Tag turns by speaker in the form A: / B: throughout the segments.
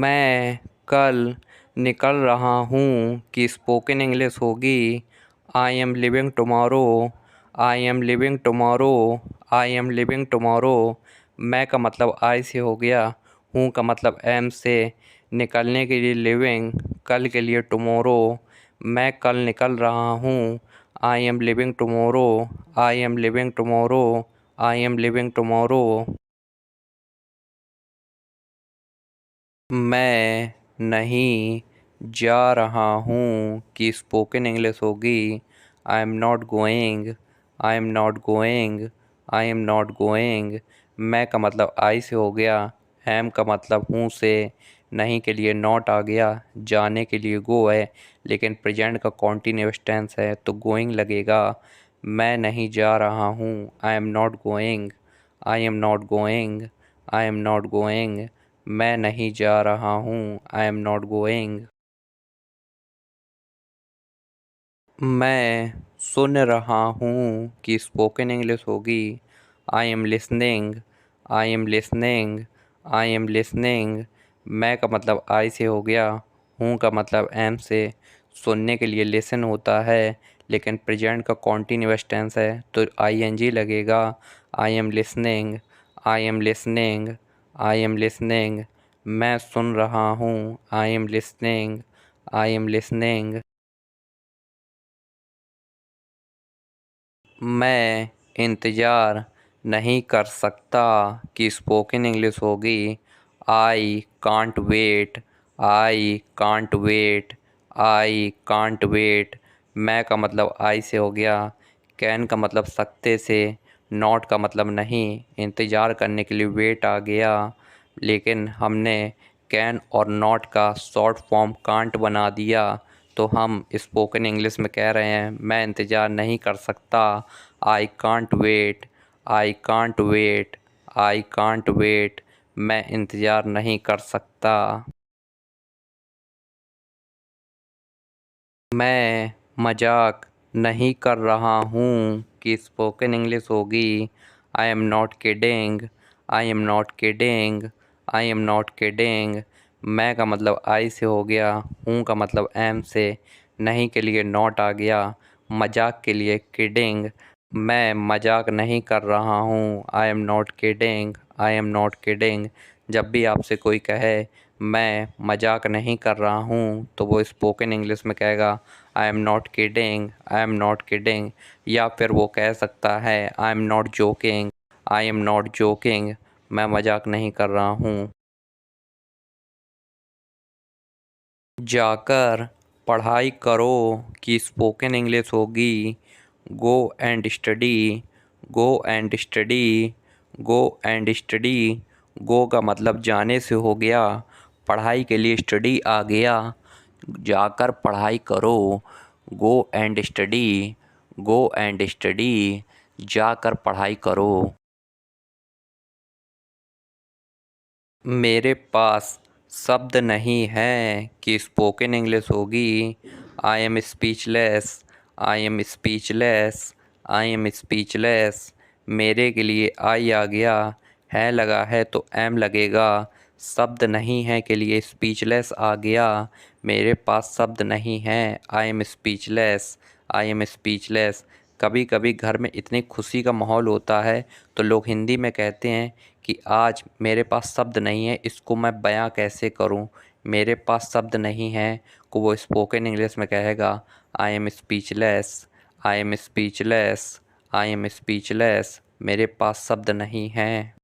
A: मैं कल निकल रहा हूँ की स्पोकन इंग्लिश होगी I M living tomorrow. I am living tomorrow. I am living tomorrow. मैं का मतलब आई से हो गया, हूँ का मतलब एम से, निकलने के लिए लिविंग, कल के लिए टुमारो। मैं कल निकल रहा हूँ। I M living tomorrow. I am living tomorrow. I am living tomorrow. मैं नहीं जा रहा हूँ की स्पोकन इंग्लिश होगी I am not going. I am not going. I am not going. मैं का मतलब आई से हो गया, एम का मतलब हूँ से, नहीं के लिए नॉट आ गया, जाने के लिए गो है, लेकिन प्रेजेंट का कॉन्टिन्यूअस टेंस है तो गोइंग लगेगा। मैं नहीं जा रहा हूँ, I am not going. I am not going. I am not going. मैं नहीं जा रहा हूँ, आई एम नॉट गोइंग। मैं सुन रहा हूँ कि स्पोकन इंग्लिश होगी I am listening. I am listening. I am listening. मैं का मतलब आई से हो गया, हूँ का मतलब एम से, सुनने के लिए लिसन होता है, लेकिन प्रेजेंट का कॉन्टिन्यूअस टेंस है तो आई एन जी लगेगा। I am listening. I am listening. I am listening. मैं सुन रहा हूँ, I am listening. I am listening. मैं इंतज़ार नहीं कर सकता कि स्पोकन इंग्लिश होगी I can't wait. I can't wait. I can't wait. मैं का मतलब आई से हो गया, कैन का मतलब सकते से, नॉट का मतलब नहीं, इंतज़ार करने के लिए वेट आ गया, लेकिन हमने कैन और नॉट का शॉर्ट फॉर्म कांट बना दिया तो हम स्पोकन इंग्लिश में कह रहे हैं मैं इंतज़ार नहीं कर सकता। I can't wait. I can't wait. I can't wait. मैं इंतज़ार नहीं कर सकता। मैं मजाक नहीं कर रहा हूँ कि स्पोकन इंग्लिश होगी I am not kidding. I am not kidding. I am not kidding. मैं का मतलब आई से हो गया, हूँ का मतलब एम से, नहीं के लिए नॉट आ गया, मजाक के लिए किडिंग। मैं मजाक नहीं कर रहा हूँ, I am not kidding. I am not kidding. जब भी आपसे कोई कहे मैं मजाक नहीं कर रहा हूँ तो वो स्पोकन इंग्लिश में कहेगा I am not kidding. I am not kidding. या फिर वो कह सकता है I am not joking. I am not joking. मैं मजाक नहीं कर रहा हूँ। जाकर पढ़ाई करो कि स्पोकन इंग्लिश होगी go and study. Go and study. Go and study. Go का मतलब जाने से हो गया, पढ़ाई के लिए स्टडी आ गया, जाकर पढ़ाई करो। गो and study. Go and study. जाकर पढ़ाई करो। मेरे पास शब्द नहीं है कि स्पोकन इंग्लिश होगी I am speechless. I am speechless. I am speechless. मेरे के लिए आई आ गया, है लगा है तो एम लगेगा, शब्द नहीं है के लिए स्पीचलेस आ गया, मेरे पास शब्द नहीं है I am speechless. I am speechless. कभी कभी घर में इतनी खुशी का माहौल होता है तो लोग हिंदी में कहते हैं कि आज मेरे पास शब्द नहीं है, इसको मैं बयां कैसे करूं, मेरे पास शब्द नहीं है, को वो स्पोकन इंग्लिश में कहेगा I am speechless. I am speechless. I am speechless. मेरे पास शब्द नहीं हैं।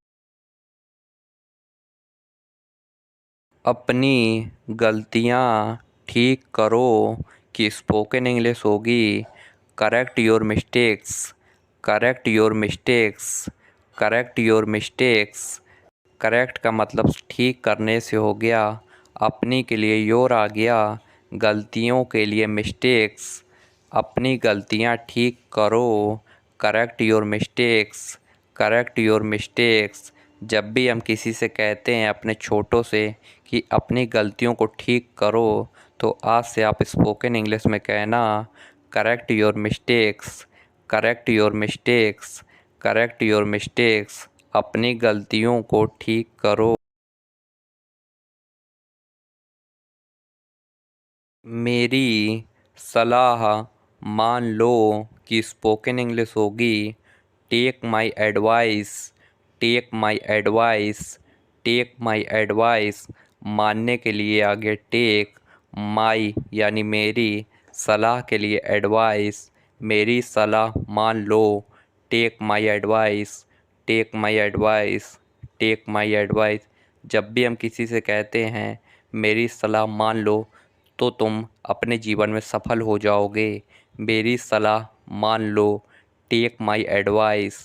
A: अपनी गलतियाँ ठीक करो कि स्पोकन इंग्लिश होगी correct your mistakes. Correct your mistakes. Correct your mistakes. Correct का मतलब ठीक करने से हो गया, अपनी के लिए योर आ गया, गलतियों के लिए मिस्टेक्स। अपनी गलतियाँ ठीक करो। Correct your mistakes. Correct your mistakes. जब भी हम किसी से कहते हैं अपने छोटों से कि अपनी गलतियों को ठीक करो तो आज से आप स्पोकन इंग्लिश में कहना correct your mistakes. Correct your mistakes. Correct your mistakes. अपनी गलतियों को ठीक करो। मेरी सलाह मान लो कि स्पोकन इंग्लिश होगी take my advice, take my advice, take my advice. मानने के लिए आगे टेक, माई यानी मेरी, सलाह के लिए एडवाइस, मेरी सलाह मान लो। Take my advice, take my advice, take my advice. जब भी हम किसी से कहते हैं मेरी सलाह मान लो तो तुम अपने जीवन में सफल हो जाओगे। मेरी सलाह मान लो। Take my advice,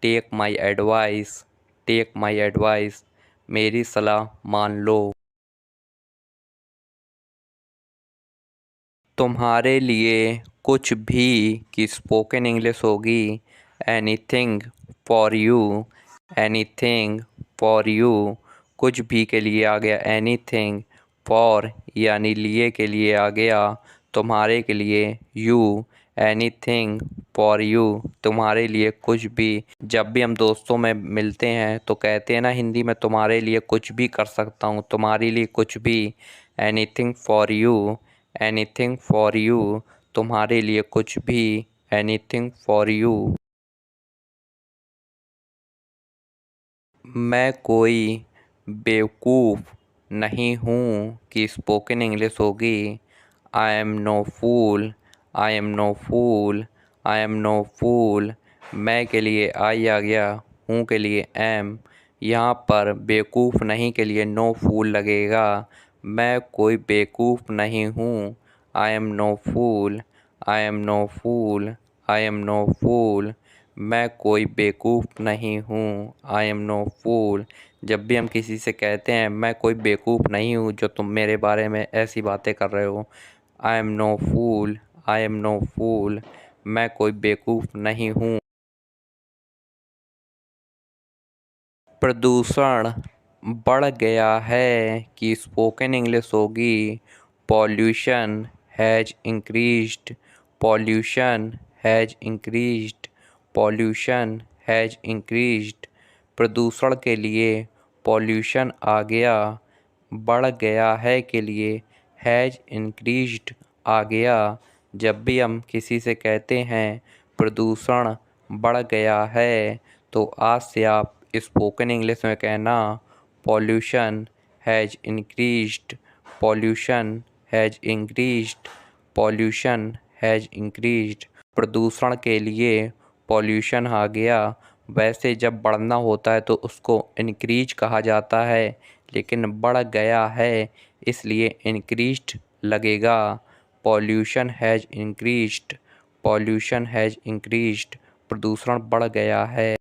A: take my advice, take my advice. मेरी सलाह मान लो। तुम्हारे लिए कुछ भी की स्पोकन इंग्लिश होगी anything for you, anything for you. कुछ भी के लिए आ गया एनीथिंग, फॉर यानी लिए के लिए आ गया तुम्हारे के लिए यू, एनीथिंग फॉर यू, तुम्हारे लिए कुछ भी। जब भी हम दोस्तों में मिलते हैं तो कहते हैं ना हिंदी में, तुम्हारे लिए कुछ भी कर सकता हूँ, तुम्हारे लिए कुछ भी। Anything for you, anything for you, तुम्हारे लिए कुछ भी। Anything for you. मैं कोई बेवकूफ़ नहीं हूँ कि स्पोकन इंग्लिश होगी I am no fool, I am no fool, I am no fool. मैं के लिए आई आ गया, हूँ के लिए एम। यहाँ पर बेवकूफ़ नहीं के लिए नो फूल लगेगा। मैं कोई बेवकूफ़ नहीं हूँ, I am no fool, I am no fool, I am no fool. मैं कोई बेवकूफ़ नहीं हूँ, आई एम नो फूल। जब भी हम किसी से कहते हैं मैं कोई बेवकूफ़ नहीं हूँ जो तुम मेरे बारे में ऐसी बातें कर रहे हो, I am no fool, I am no fool. मैं कोई बेवकूफ़ नहीं हूँ। प्रदूषण बढ़ गया है कि स्पोकन इंग्लिश होगी pollution has increased, pollution has increased, pollution has increased. प्रदूषण के लिए पॉल्यूशन आ गया, बढ़ गया है के लिए हैज़ इंक्रीज्ड आ गया। जब भी हम किसी से कहते हैं प्रदूषण बढ़ गया है तो आज से आप स्पोकन इंग्लिश में कहना pollution has increased, pollution has increased, pollution has increased. प्रदूषण के लिए पॉल्यूशन आ गया। वैसे जब बढ़ना होता है तो उसको इंक्रीज कहा जाता है, लेकिन बढ़ गया है इसलिए इंक्रीज्ड लगेगा। Pollution has increased, pollution has increased. प्रदूषण बढ़ गया है।